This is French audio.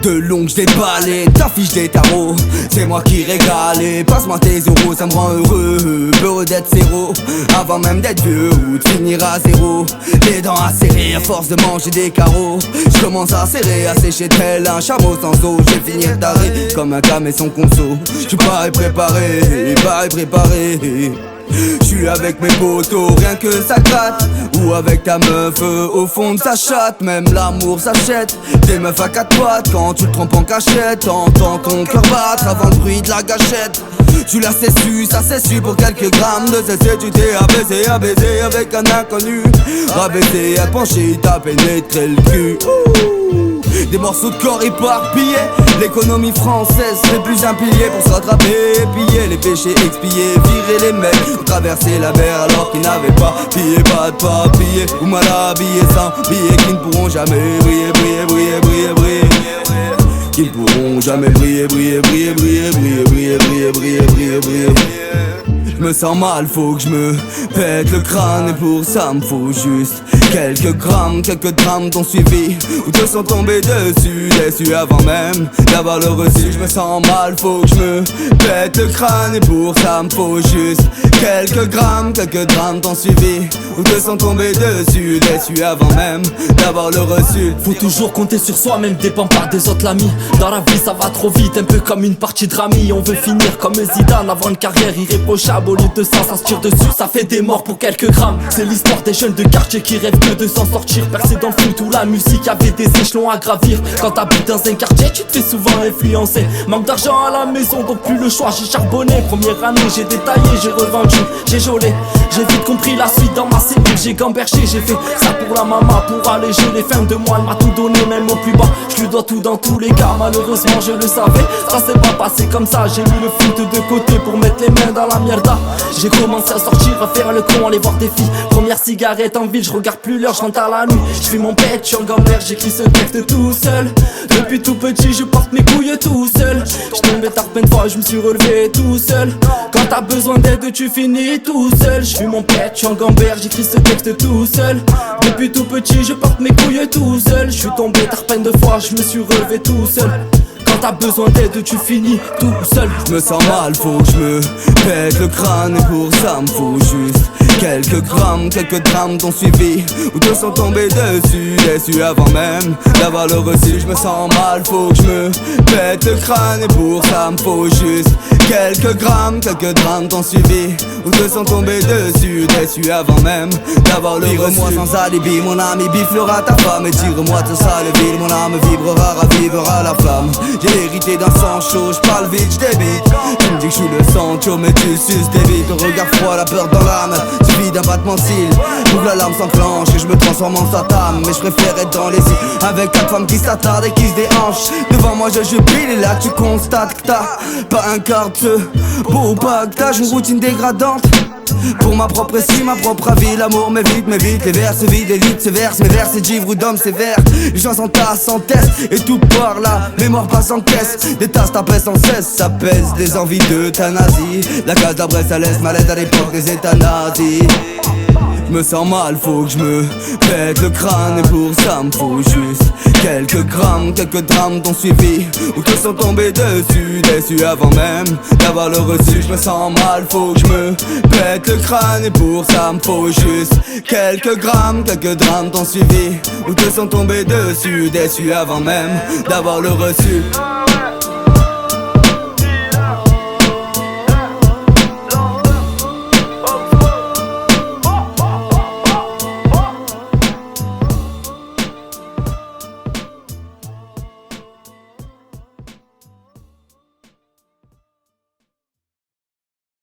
De longue j'd'ai balé, t'affiches des tarots. C'est moi qui régale et passe-moi tes euros, ça me rend heureux. Heureux d'être zéro, avant même d'être vieux ou de finir à zéro. Les dents acérées à force de manger des carreaux. Je commence à serrer, à sécher tel un chameau sans eau. Je vais finir taré comme un cam et son conso. J'suis pareil préparé, pareil préparé. J'suis avec mes potos, rien que ça gratte. Ou avec ta meuf au fond de sa chatte. Même l'amour s'achète, des meufs à 4 pattes. Quand tu te trompes en cachette, t'entends ton cœur battre avant le bruit de la gâchette. Tu l'as su, ça s'est su pour quelques grammes de cessé. Tu t'es abaissé, abaisé avec un inconnu. Rabaissé, à pencher, t'as pénétré le cul. Des morceaux de corps éparpillés. L'économie française n'est plus un pilier pour se rattraper et piller les péchés expiés. Virer les mecs, traverser la mer alors qu'ils n'avaient pas pillé, pas de papier. Ou mal habillés sans billets qui ne pourront jamais briller, briller, briller, briller, briller. Qui ne pourront jamais briller, briller, briller, briller, briller, briller, briller, briller, briller, briller. Je me sens mal, faut que je me pète le crâne. Et pour ça me faut juste quelques grammes, quelques drames t'ont suivi ou te sont tombés dessus, déçus avant même d'avoir le reçu. Je me sens mal, faut que je me pète le crâne. Et pour ça me faut juste quelques grammes, quelques drames t'ont suivi ou te sont tombés dessus, déçus avant même d'avoir le reçu. Faut toujours compter sur soi-même, dépend pas des autres l'ami. Dans la vie ça va trop vite, un peu comme une partie de rami. On veut finir comme Zidane avant une carrière irréprochable. Au lieu de ça se tire dessus, ça fait des morts pour quelques grammes. C'est l'histoire des jeunes de quartier qui rêvent que de s'en sortir. Percé dans le foot où la musique avait des échelons à gravir. Quand t'habites dans un quartier tu te fais souvent influencer. Manque d'argent à la maison donc plus le choix. J'ai charbonné, première année j'ai détaillé, j'ai revendu, j'ai jolé. J'ai vite compris la suite dans ma cellule. J'ai gambergé, j'ai fait ça pour la maman, pour alléger les fins de mois. Elle m'a tout donné même au plus bas, je lui dois tout dans tous les cas. Malheureusement je le savais, ça s'est pas passé comme ça. J'ai mis le foot de côté pour mettre les mains dans la mierda. J'ai commencé à sortir, à faire le con, aller voir des filles. Première cigarette en ville, je regarde plus l'heure, je rentre à la nuit. Je fais mon pet, je suis en gamberge, j'écris ce texte tout seul. Depuis tout petit je porte mes couilles tout seul. Je tombais tard plein de fois, je me suis relevé tout seul. Quand t'as besoin d'aide tu finis tout seul. Je fais mon pet, je suis en gamberge, j'écris ce texte tout seul. Depuis tout petit je porte mes couilles tout seul. Je suis tombé tard plein de fois, je me suis relevé tout seul. Quand t'as besoin d'aide tu finis tout seul. Je me sens mal, faut que je me pète le crâne. Et pour ça me faut juste quelques grammes, quelques drames t'ont suivi ou te sont tombés dessus, déçus avant même d'avoir le reçu. Je me sens mal, faut que je me pète le crâne. Et pour ça me faut juste quelques grammes, quelques drames t'ont suivi ou te sont tombés dessus, déçus avant même d'avoir le reçu. Vivre-moi sans alibi, mon ami biflera ta femme. Et tire-moi de sale ville, mon âme vibrera, ravivera la flamme. J'ai hérité d'un sang chaud, j'parle vite, j'débite. Tu me dis que j'suis le sang chaud mais tu suces des bites. Ton regard froid, la peur dans l'âme, suivi d'un battement de cils. Ouvre la larme s'enclenche et je me transforme en Satan. Mais je préfère être dans les îles avec 4 femmes qui s'attardent et qui se déhanchent. Devant moi je jubile et là tu constates que t'as pas un quart de feu. Beau pas que t'as une routine dégradante. Pour ma propre estime, ma propre avis, l'amour m'évite, m'évite. Les vers se vident, les litres se versent, mes vers c'est givre ou d'hommes sévères. Les gens s'entassent, s'entestent et tout par là. Mémoire passe en caisse, des tasses tapent sans cesse. Ça pèse des envies d'euthanasie. La case d'Abrès ça laisse ma lettre à l'époque des états nazis. Je me sens mal, faut que je me pète le crâne. Et pour ça me faut juste quelques grammes, quelques drames t'ont suivi ou te sont tombés dessus, déçus avant même d'avoir le reçu. Je me sens mal, faut que je me pète le crâne. Et pour ça me faut juste quelques grammes, quelques drames t'ont suivi ou te sont tombés dessus, déçus avant même d'avoir le reçu.